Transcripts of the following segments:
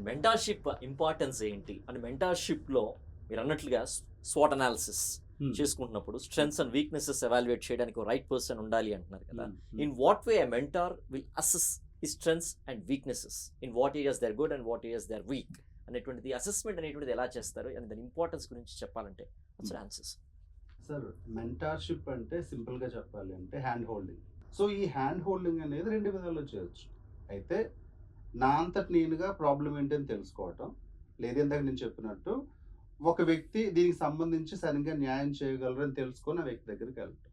Mentorship importance ఏంటి and మెంటార్షిప్లో మీరు అన్నట్లుగా స్వాట్ అనాలిసిస్ చేసుకుంటున్నప్పుడు స్ట్రెంగ్స్ అండ్ వీక్నెసెస్ ఎవాల్యుయేట్ చేయడానికి రైట్ పర్సన్ ఉండాలి అంటున్నారు కదా. In what way a mentor will assess his strengths and weaknesses, in what areas they are good and what areas they are weak అనేటువంటిది అసెస్మెంట్ అనేటువంటిది ఎలా చేస్తారు and దాని importance గురించి చెప్పాలంటే ఆన్సర్స్. సార్, మెంటార్షిప్ అంటే సింపుల్గా చెప్పాలి అంటే హ్యాండ్ హోల్డింగ్. సో ఈ హ్యాండ్ హోల్డింగ్ అనేది రెండు విధాలు చేయొచ్చు. అయితే నా అంతటి నేనుగా ప్రాబ్లం ఏంటని తెలుసుకోవటం, లేదు ఇందాక నేను చెప్పినట్టు ఒక వ్యక్తి దీనికి సంబంధించి సరిగ్గా న్యాయం చేయగలరని తెలుసుకొని ఆ వ్యక్తి దగ్గరికి వెళ్ళటం.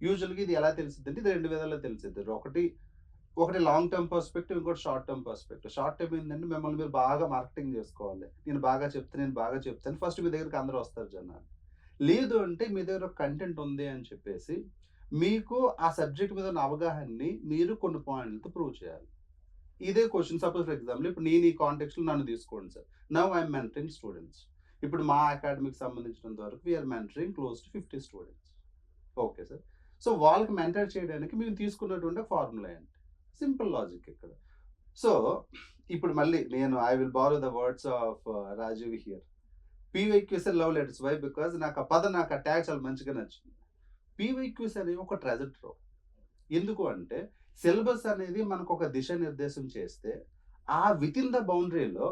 యూజువల్గా ఇది ఎలా తెలిసిద్ది అంటే ఇది రెండు విధాలుగా తెలిసిద్ది. ఒకటి లాంగ్ టర్మ్ పర్స్పెక్టివ్, ఇంకోటి short term perspective. Short term ఏంటంటే మిమ్మల్ని మీరు బాగా మార్కెటింగ్ చేసుకోవాలి, నేను బాగా చెప్తాను ఫస్ట్ మీ దగ్గరికి అందరూ వస్తారు జనాలు. లేదు అంటే మీ దగ్గర కంటెంట్ ఉంది అని చెప్పేసి మీకు ఆ సబ్జెక్ట్ మీద ఉన్న అవగాహనని మీరు కొన్ని పాయింట్లతో ప్రూవ్ చేయాలి. ఇదే క్వశ్చన్ సపోజ్ ఫర్ ఎగ్జాంపుల్ ఇప్పుడు నేను ఈ కాంటెక్స్లో నన్ను తీసుకోండి sir. Now I'm mentoring students. ఇప్పుడు మా అకాడమీకి సంబంధించినంత వరకు we're mentoring close to 50 students. Okay sir. So వాళ్ళకి మెంటర్ చేయడానికి మేము తీసుకున్నటువంటి ఫార్ములా ఏంటి? సింపుల్ లాజిక్ ఇక్కడ. సో ఇప్పుడు మళ్ళీ నేను I will borrow the words of Rajiv here. PYQs and love letters. Why? Because నాకు ఆ ట్యాగ్ చాలా మంచిగా నచ్చింది. పీవైక్యూస్ అనేవి ఒక ట్రెజర్ ట్రో. ఎందుకు అంటే సిలబస్ అనేది మనకు ఒక దిశ నిర్దేశం చేస్తే ఆ విత్ ఇన్ ద బౌండరీలో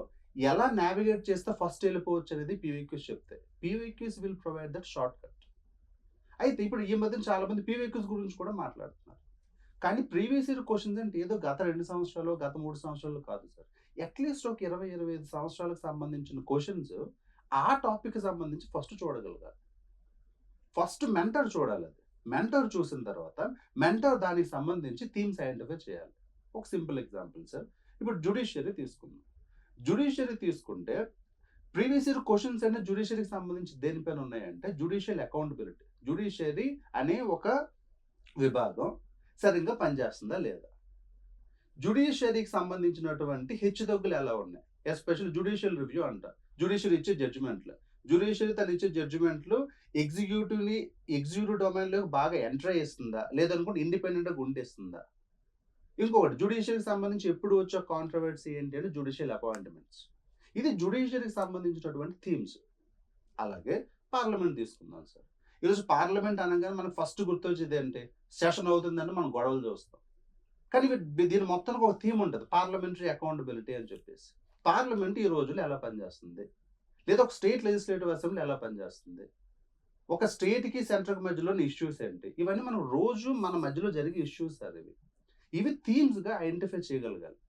ఎలా నావిగేట్ చేస్తే ఫస్ట్ వెళ్ళిపోవచ్చు అనేది పీవైక్యూస్ చెప్తాయి. PYQs will provide that short cut. అయితే ఇప్పుడు ఈ మధ్యన చాలా మంది పీవైక్యూస్ గురించి కూడా మాట్లాడుతున్నారు. కానీ ప్రీవియస్ ఇయర్ క్వశ్చన్స్ అంటే ఏదో గత 2 సంవత్సరాలు గత 3 సంవత్సరాలు కాదు సార్. అట్లీస్ట్ ఒక 20-25 సంవత్సరాలకు సంబంధించిన క్వశ్చన్స్ ఆ టాపిక్ సంబంధించి ఫస్ట్ చూడగలగాలి. ఫస్ట్ మెంటర్ చూడాలి. అది మెంటర్ చూసిన తర్వాత మెంటర్ దానికి సంబంధించి థీమ్స్ ఐడెంటిఫై చేయాలి. ఒక సింపుల్ ఎగ్జాంపుల్ సార్, ఇప్పుడు జ్యుడిషియరీ తీసుకుందాం. జ్యుడిషియరీ తీసుకుంటే ప్రీవియస్ ఇయర్ క్వశ్చన్స్ అంటే జ్యుడిషియరీకి సంబంధించి దేనిపైన ఉన్నాయంటే జ్యుడిషియల్ అకౌంటబిలిటీ. జ్యుడిషియరీ అనే ఒక విభాగం సరిగ్గా పనిచేస్తుందా లేదా, జ్యుడిషియరీకి సంబంధించినటువంటి హెచ్చుతగ్గులు ఎలా ఉన్నాయి, ఎస్పెషల్లీ జ్యుడిషియల్ రివ్యూ అంటారు. జ్యుడిషియరీ ఇచ్చే జడ్జిమెంట్లు, జ్యుడిషియరీ తను ఇచ్చే జడ్జిమెంట్లు ఎగ్జిక్యూటివ్ డొమైన్లో బాగా ఎంటర్ చేస్తుందా లేదనుకుంటే ఇండిపెండెంట్గా ఉండేస్తుందా. ఇంకొకటి జ్యుడిషియరీకి సంబంధించి ఎప్పుడు వచ్చే కాంట్రవర్సీ ఏంటి అంటే జ్యుడిషియల్ అపాయింట్మెంట్స్. ఇది జ్యుడిషియరీకి సంబంధించినటువంటి థీమ్స్. అలాగే పార్లమెంట్ తీసుకుందాం సార్. ఈరోజు పార్లమెంట్ అనగానే మనకు ఫస్ట్ గుర్తొచ్చేది ఏంటి? సెషన్ అవుతుందని మనం గొడవలు చూస్తాం. కానీ దీని మొత్తానికి ఒక థీమ్ ఉంటుంది, పార్లమెంటరీ అకౌంటబిలిటీ అని చెప్పేసి. పార్లమెంట్ ఈ రోజుల్లో ఎలా పనిచేస్తుంది, లేదా ఒక స్టేట్ లెజిస్లేటివ్ అసెంబ్లీ ఎలా పనిచేస్తుంది, ఒక స్టేట్కి సెంట్రల్ మధ్యలోని ఇష్యూస్ ఏంటి, ఇవన్నీ మనం రోజు మన మధ్యలో జరిగే ఇష్యూస్ సార్. ఇవి థీమ్స్గా ఐడెంటిఫై చేయగలగాలి.